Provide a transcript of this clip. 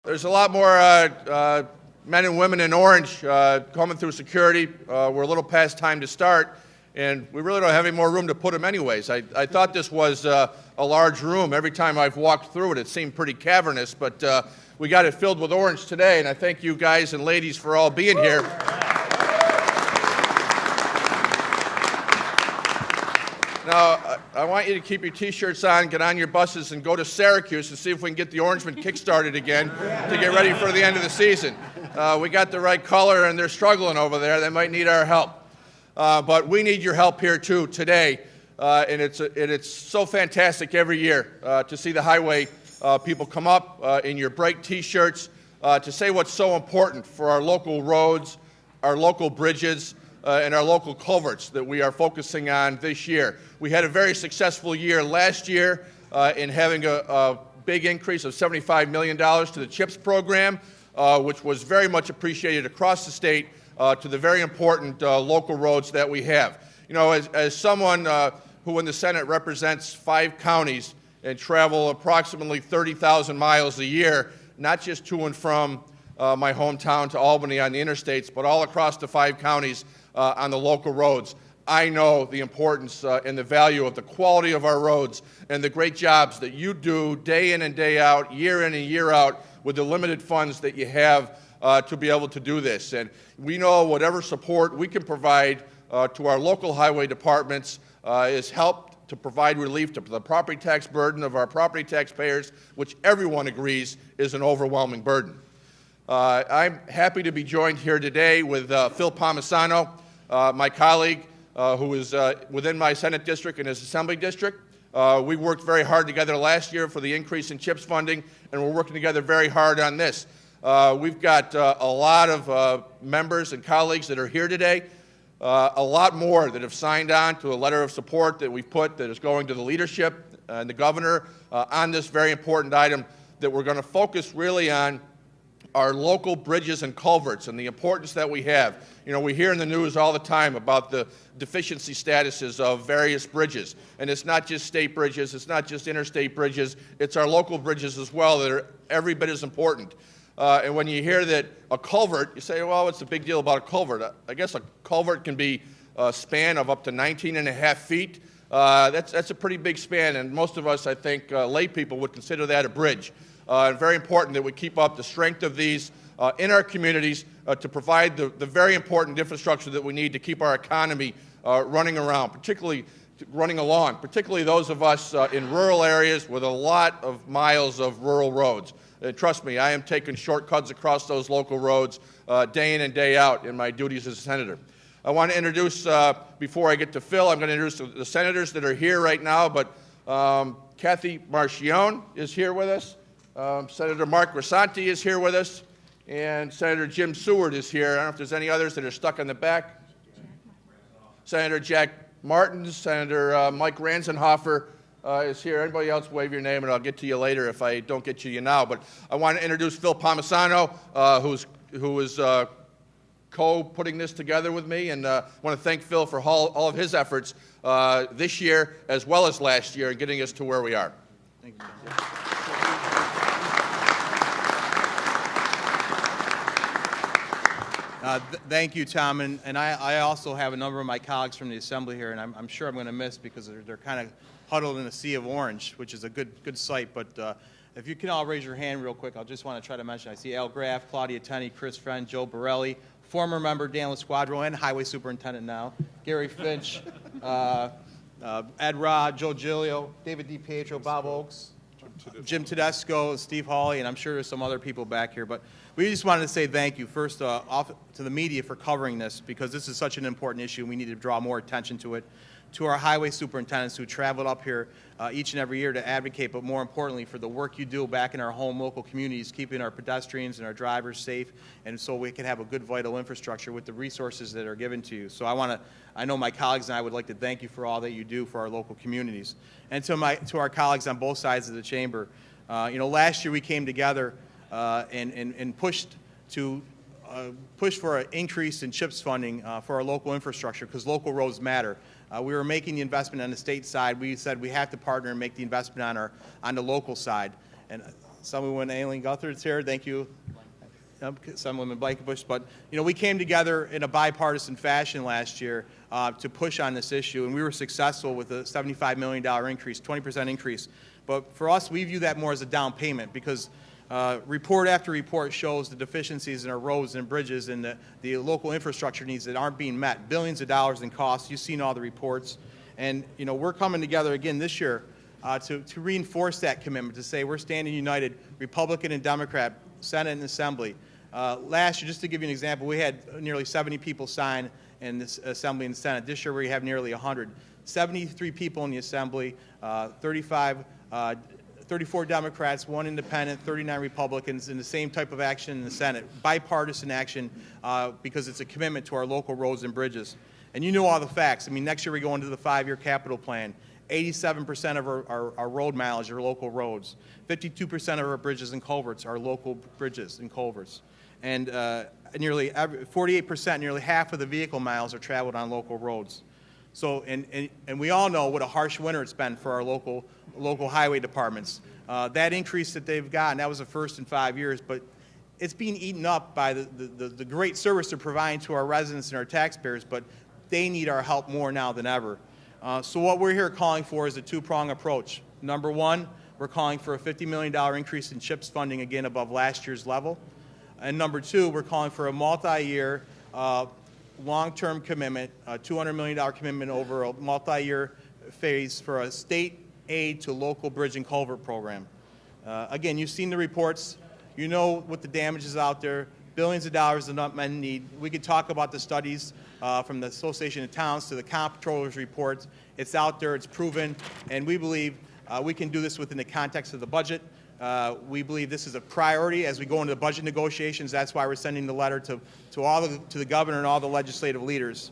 There's a lot more men and women in orange coming through security. We're a little past time to start, and we really don't have any more room to put them anyways. I thought this was a large room. Every time I've walked through it, it seemed pretty cavernous, but we got it filled with orange today, and I thank you guys and ladies for all being here. Now, I want you to keep your T-shirts on, get on your buses, and go to Syracuse and see if we can get the Orangemen kick-started again to get ready for the end of the season. We got the right color, and they're struggling over there. They might need our help. But we need your help here, too, today. And it's so fantastic every year to see the highway people come up in your bright T-shirts to say what's so important for our local roads, our local bridges, and our local culverts that we are focusing on this year. We had a very successful year last year in having a big increase of $75 million to the CHIPS program, which was very much appreciated across the state to the very important local roads that we have. You know, as someone who in the Senate represents 5 counties and travel approximately 30,000 miles a year, not just to and from my hometown to Albany on the interstates, but all across the 5 counties on the local roads, I know the importance and the value of the quality of our roads and the great jobs that you do day in and day out, year in and year out, with the limited funds that you have to be able to do this. And we know whatever support we can provide to our local highway departments is help to provide relief to the property tax burden of our property taxpayers, which everyone agrees is an overwhelming burden. I'm happy to be joined here today with Phil Palmesano, my colleague who is within my Senate district and his Assembly district. We worked very hard together last year for the increase in CHIPS funding, and we're working together very hard on this. We've got a lot of members and colleagues that are here today, a lot more that have signed on to a letter of support that we've put that is going to the leadership and the governor on this very important item that we're going to focus really on our local bridges and culverts and the importance that we have. You know, we hear in the news all the time about the deficiency statuses of various bridges. And it's not just state bridges, it's not just interstate bridges, it's our local bridges as well that are every bit as important. And when you hear that a culvert, you say, well, what's the big deal about a culvert? I guess a culvert can be a span of up to 19.5 feet. That's a pretty big span, and most of us, I think, lay people would consider that a bridge. And very important that we keep up the strength of these in our communities to provide the very important infrastructure that we need to keep our economy running along, particularly those of us in rural areas with a lot of miles of rural roads. Trust me, I am taking shortcuts across those local roads day in and day out in my duties as a senator. I want to introduce, before I get to Phil, I'm going to introduce the senators that are here right now, but Kathy Marchione is here with us. Senator Mark Grisanti is here with us, and Senator Jim Seward is here. I don't know if there's any others that are stuck in the back. Senator Jack Martins, Senator Mike Ranzenhofer is here. Anybody else, wave your name, and I'll get to you later if I don't get to you now. But I want to introduce Phil Palmesano, who is co-putting this together with me, and I want to thank Phil for all of his efforts this year as well as last year in getting us to where we are. Thank you. Thank you, Tom, and I also have a number of my colleagues from the Assembly here, and I'm sure I'm going to miss because they're kind of huddled in a sea of orange, which is a good sight. But if you can all raise your hand real quick, I'll just want to try to mention. I see Al Graff, Claudia Tenney, Chris Friend, Joe Borelli, former member Dan LaSquadro, and Highway Superintendent now, Gary Finch, Ed Rod, Joe Giglio, David DiPietro, Bob Oakes, Jim Tedesco, Steve Hawley, and I'm sure there's some other people back here. But we just wanted to say thank you first off to the media for covering this, because this is such an important issue and we need to draw more attention to it. To our highway superintendents who traveled up here each and every year to advocate, but more importantly for the work you do back in our home local communities, keeping our pedestrians and our drivers safe, and so we can have a good vital infrastructure with the resources that are given to you. So I know my colleagues and I would like to thank you for all that you do for our local communities. And to our colleagues on both sides of the chamber, you know, last year we came together and pushed for an increase in CHIPS funding for our local infrastructure, because local roads matter. We were making the investment on the state side. We said we have to partner and make the investment on the local side. And Assemblywoman Aileen Guthrid's here. Thank you, Assemblyman Blankenbush. But, we came together in a bipartisan fashion last year to push on this issue, and we were successful with a $75 million increase, 20% increase. But for us, we view that more as a down payment because report after report shows the deficiencies in our roads and bridges and the local infrastructure needs that aren't being met. Billions of dollars in costs. You've seen all the reports. And, we're coming together again this year to reinforce that commitment, to say we're standing united, Republican and Democrat, Senate and Assembly. Last year, just to give you an example, we had nearly 70 people sign in this Assembly and Senate. This year, we have nearly 100. 73 people in the Assembly, 34 Democrats, 1 independent, 39 Republicans, in the same type of action in the Senate, bipartisan action because it's a commitment to our local roads and bridges. And you know all the facts. I mean, next year we go into the 5-year capital plan. 87% of our road mileage are local roads. 52% of our bridges and culverts are local bridges and culverts. And nearly 48%, nearly half of the vehicle miles are traveled on local roads. So, and we all know what a harsh winter it's been for our local highway departments. That increase that they've gotten, that was the first in 5 years, but it's being eaten up by the great service they're providing to our residents and our taxpayers, but they need our help more now than ever. So what we're here calling for is a two-prong approach. Number one, we're calling for a $50 million increase in CHIPS funding, again above last year's level. And number two, we're calling for a multi-year long-term commitment, a $200 million commitment over a multi-year phase for a state aid to local bridge and culvert program. Again, you've seen the reports. You know what the damage is out there. Billions of dollars in unmet need. We could talk about the studies from the Association of Towns to the Comptroller's reports. It's out there. It's proven. And we believe we can do this within the context of the budget. We believe this is a priority as we go into the budget negotiations. That's why we're sending the letter to the governor and all the legislative leaders.